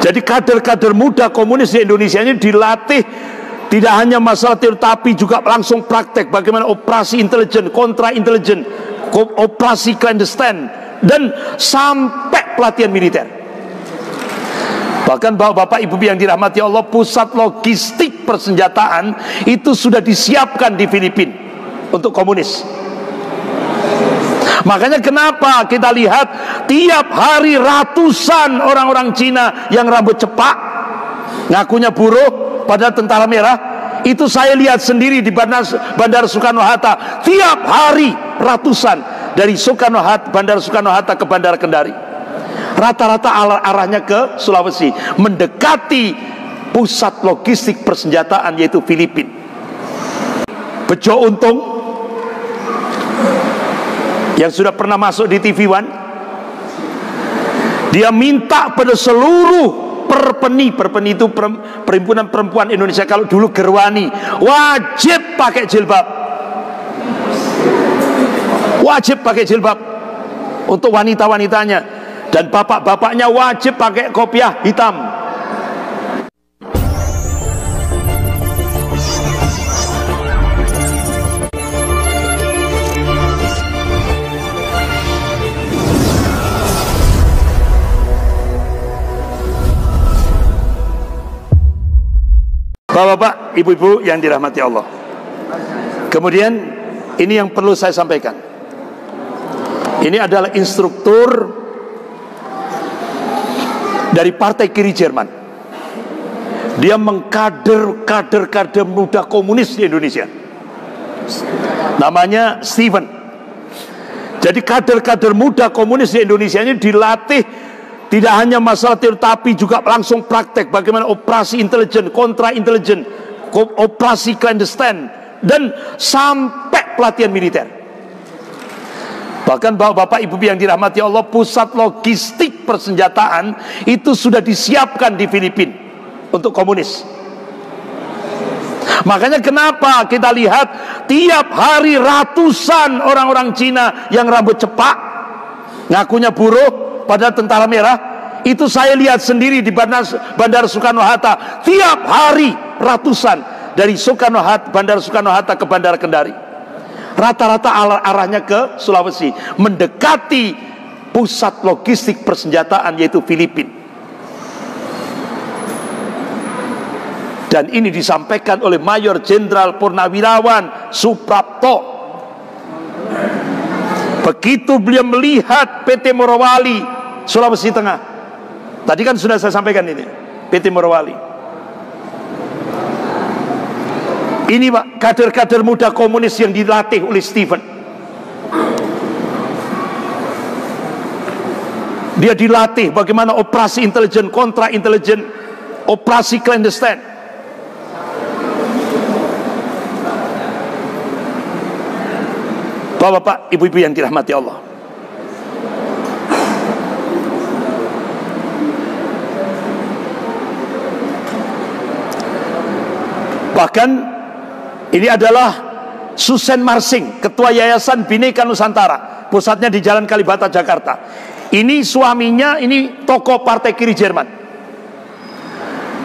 Jadi kader-kader muda komunis di Indonesia ini dilatih tidak hanya masalah teori, tapi juga langsung praktek bagaimana operasi intelijen, kontra intelijen, operasi clandestine, dan sampai pelatihan militer. Bahkan bapak ibu yang dirahmati Allah, pusat logistik persenjataan itu sudah disiapkan di Filipina untuk komunis. Makanya kenapa kita lihat tiap hari ratusan orang-orang Cina yang rambut cepak, ngakunya buruh padahal tentara merah. Itu saya lihat sendiri di Bandara Soekarno-Hatta. Tiap hari ratusan dari Bandara Soekarno-Hatta ke Bandara Kendari. Rata-rata arahnya ke Sulawesi, mendekati pusat logistik persenjataan yaitu Filipina. Bejo Untung yang sudah pernah masuk di TV One, dia minta pada seluruh perpeni itu perhimpunan perempuan Indonesia, kalau dulu Gerwani, wajib pakai jilbab, wajib pakai jilbab untuk wanita-wanitanya, dan bapak-bapaknya wajib pakai kopiah hitam. Bapak-bapak, ibu-ibu yang dirahmati Allah. Kemudian ini yang perlu saya sampaikan. Ini adalah instruktur dari partai kiri Jerman. Dia mengkader kader muda komunis di Indonesia. Namanya Steven. Jadi kader-kader muda komunis di Indonesia ini dilatih tidak hanya masalah teori, tapi juga langsung praktek bagaimana operasi intelijen, kontra intelijen, operasi clandestine, dan sampai pelatihan militer. Bahkan bapak ibu yang dirahmati Allah, pusat logistik persenjataan itu sudah disiapkan di Filipina untuk komunis. Makanya kenapa kita lihat tiap hari ratusan orang-orang Cina yang rambut cepak, ngakunya buruh padahal tentara merah. Itu saya lihat sendiri di Bandara Soekarno-Hatta. Tiap hari ratusan dari Bandara Soekarno-Hatta ke Bandara Kendari. Rata-rata arahnya ke Sulawesi, mendekati pusat logistik persenjataan yaitu Filipina. Dan ini disampaikan oleh Mayor Jenderal Purnawirawan Suprapto. Begitu beliau melihat PT Morowali Sulawesi Tengah. Tadi kan sudah saya sampaikan ini, PT Morowali. Ini Pak, kader-kader muda komunis yang dilatih oleh Steven. Dia dilatih bagaimana operasi intelijen, kontra intelijen, operasi clandestine. Bapak-bapak, ibu-ibu yang dirahmati Allah. Bahkan ini adalah Susen Marsing, Ketua Yayasan Bhinneka Nusantara, pusatnya di Jalan Kalibata, Jakarta. Ini suaminya, ini tokoh partai kiri Jerman.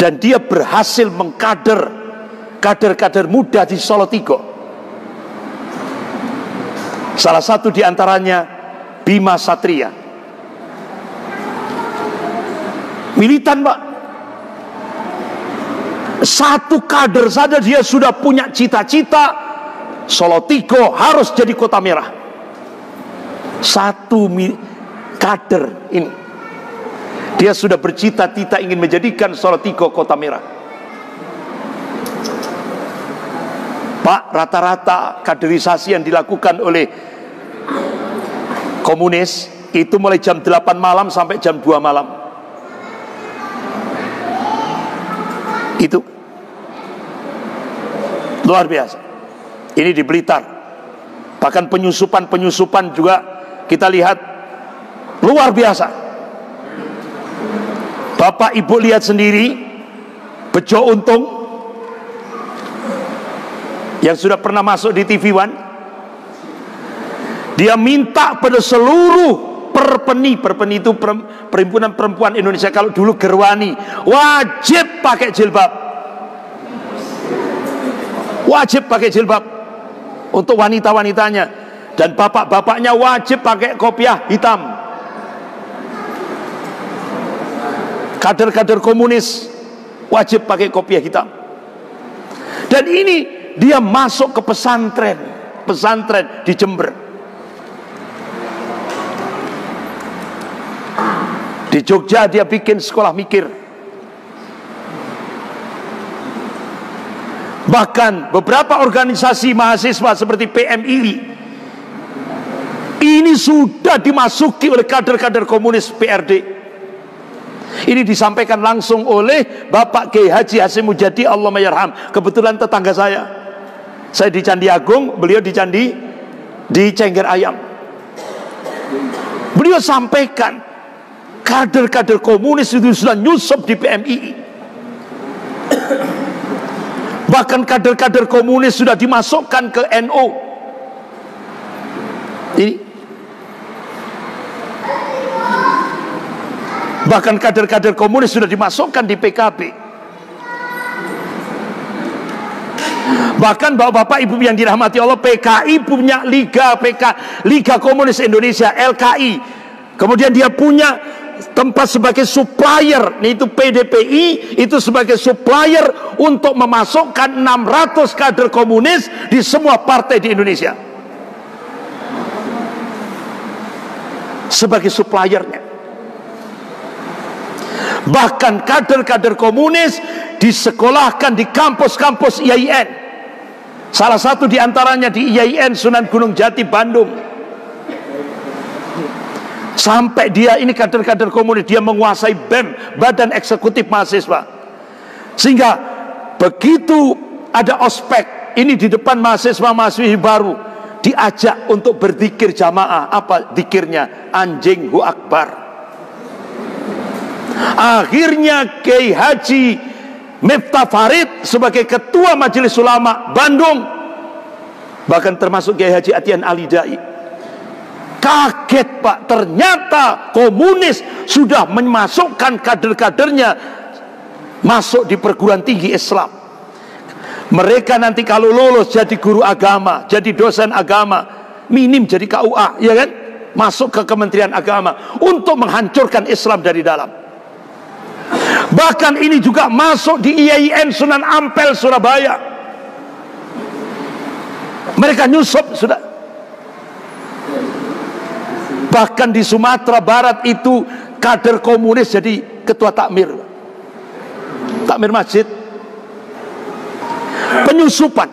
Dan dia berhasil mengkader kader-kader muda di Solo Tigo. Salah satu di antaranya Bima Satria. Militan Pak. Satu kader saja dia sudah punya cita-cita Solo Tigo harus jadi kota merah. Satu kader ini dia sudah bercita-cita ingin menjadikan Solo Tigo kota merah. Pak, rata-rata kaderisasi yang dilakukan oleh komunis itu mulai jam 8 malam sampai jam 2 malam. Itu luar biasa. Ini di Blitar. Bahkan penyusupan juga kita lihat luar biasa. Bapak Ibu lihat sendiri Bejo Untung yang sudah pernah masuk di TV One. Dia minta pada seluruh Perpeni itu Perhimpunan Perempuan Indonesia, kalau dulu Gerwani, wajib pakai jilbab. Wajib pakai jilbab untuk wanita-wanitanya, dan bapak-bapaknya wajib pakai kopiah hitam. Kader-kader komunis wajib pakai kopiah hitam. Dan ini dia masuk ke pesantren di Jember. Di Jogja dia bikin sekolah mikir. Bahkan beberapa organisasi mahasiswa seperti PMII ini sudah dimasuki oleh kader-kader komunis PRD. Ini disampaikan langsung oleh Bapak Kiai Haji Hasyim Mujadi, Allahumma yarham. Kebetulan tetangga saya. Saya di Candi Agung, beliau di Cengger Ayam. Beliau sampaikan kader-kader komunis itu sudah nyusup di PMII. Bahkan kader-kader komunis sudah dimasukkan ke NU. Bahkan kader-kader komunis sudah dimasukkan di PKB. Bahkan bapak-bapak ibu yang dirahmati Allah, PKI punya Liga Komunis Indonesia, LKI. Kemudian dia punya tempat sebagai supplier, yaitu PDPI, itu sebagai supplier untuk memasukkan 600 kader komunis di semua partai di Indonesia. Sebagai suppliernya. Bahkan kader-kader komunis disekolahkan di kampus-kampus IAIN. Salah satu diantaranya di IAIN Sunan Gunung Jati, Bandung. Sampai dia ini kader-kader komunis, dia menguasai BEM, Badan Eksekutif Mahasiswa. Sehingga begitu ada ospek, ini di depan mahasiswa-mahasiswi baru, diajak untuk berzikir jamaah. Apa zikirnya? Anjing Hu Akbar. Akhirnya Kiai Haji Miftah Farid sebagai Ketua Majelis Ulama Bandung, bahkan termasuk Kiai Haji Atian Alidai, kaget Pak, ternyata komunis sudah memasukkan kader-kadernya masuk di perguruan tinggi Islam. Mereka nanti kalau lulus jadi guru agama, jadi dosen agama, minim jadi KUA, ya kan? Masuk ke Kementerian Agama untuk menghancurkan Islam dari dalam. Bahkan ini juga masuk di IAIN Sunan Ampel Surabaya. Mereka nyusup sudah. Bahkan di Sumatera Barat itu kader komunis jadi ketua takmir masjid. Penyusupan.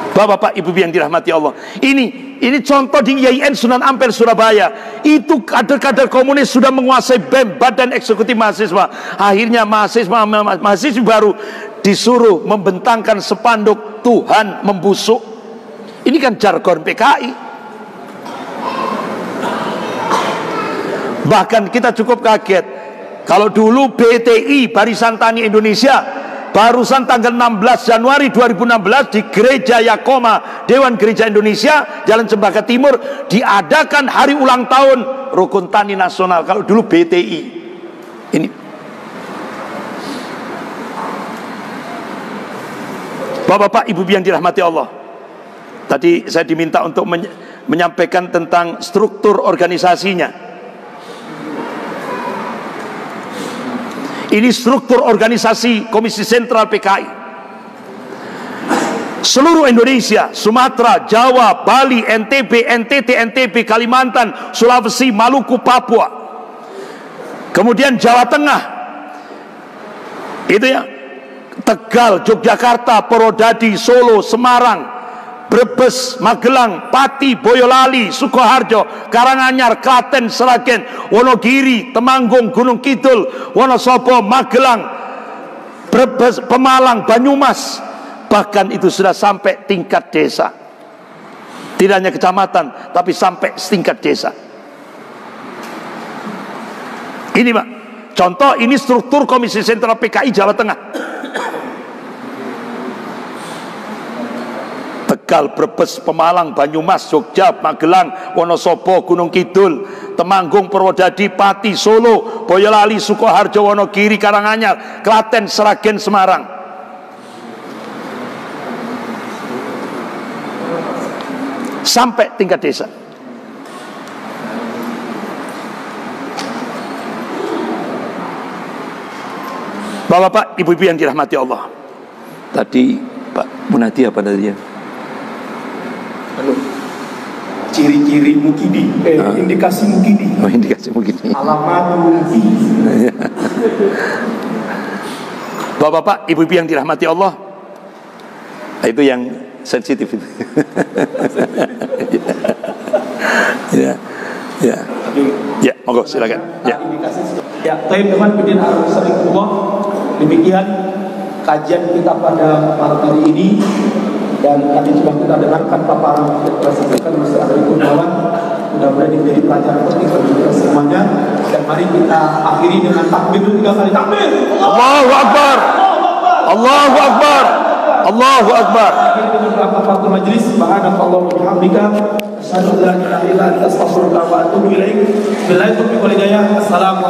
Bapak-bapak ibu yang dirahmati Allah, ini contoh di IAIN Sunan Ampel Surabaya. Itu kader-kader komunis sudah menguasai BEM, Badan Eksekutif Mahasiswa. Akhirnya mahasiswa baru disuruh membentangkan spanduk Tuhan membusuk. Ini kan jargon PKI. Bahkan kita cukup kaget. Kalau dulu BTI, Barisan Tani Indonesia, barusan tanggal 16 Januari 2016 di Gereja Yakoma, Dewan Gereja Indonesia, Jalan Cempaka Timur, diadakan hari ulang tahun Rukun Tani Nasional. Kalau dulu BTI. Ini Bapak-bapak, Ibu yang dirahmati Allah, tadi saya diminta untuk menyampaikan tentang struktur organisasinya. Ini struktur organisasi Komisi Sentral PKI. Seluruh Indonesia, Sumatera, Jawa, Bali, NTB, NTT, NTB, Kalimantan, Sulawesi, Maluku, Papua. Kemudian Jawa Tengah. Itu ya. Tegal, Yogyakarta, Purwodadi, Solo, Semarang, Brebes, Magelang, Pati, Boyolali, Sukoharjo, Karanganyar, Klaten, Sragen, Wonogiri, Temanggung, Gunung Kidul, Wonosobo, Magelang, Brebes, Pemalang, Banyumas. Bahkan itu sudah sampai tingkat desa. Tidak hanya kecamatan, tapi sampai tingkat desa. Ini Pak, contoh ini struktur Komisi Sentral PKI Jawa Tengah. Tegal, Brebes, Pemalang, Banyumas, Jogja, Magelang, Wonosobo, Gunung Kidul, Temanggung, Purwodadi, Pati, Solo, Boyolali, Sukoharjo, Wonogiri, Karanganyar, Klaten, Sragen, Semarang. Sampai tingkat desa. Bapak-bapak, ibu-ibu yang dirahmati Allah. Tadi Pak Munadi apa tadi ya? Ciri-ciri mukidi, indikasi mukidi. Oh, indikasi mukidi. Alamat mukidi. Bapak-bapak, ibu-ibu yang dirahmati Allah. Itu yang sensitif itu. Ya. Ya. Ya, monggo silakan. Ya. Ya, teman-teman bidin assalamualaikum. Demikian kajian kita pada malam hari ini, dan tadi sudah kita dengarkan paparan yang disampaikan Mas Ari Kurniawan. Mudah-mudahan menjadi pelajaran penting bagi kita semuanya. Dan mari kita akhiri dengan takbir 3 kali. Takbir! Allahu Akbar. Allahu Akbar. Allahu Akbar. Akhiri dengan doa kafaratul majelis. Subhanallah wa bihamdika, asyhadu an la ilaha illa anta, astaghfiruka wa atubu ilaik. Billahi taufiq wal hidayah. Assalamualaikum.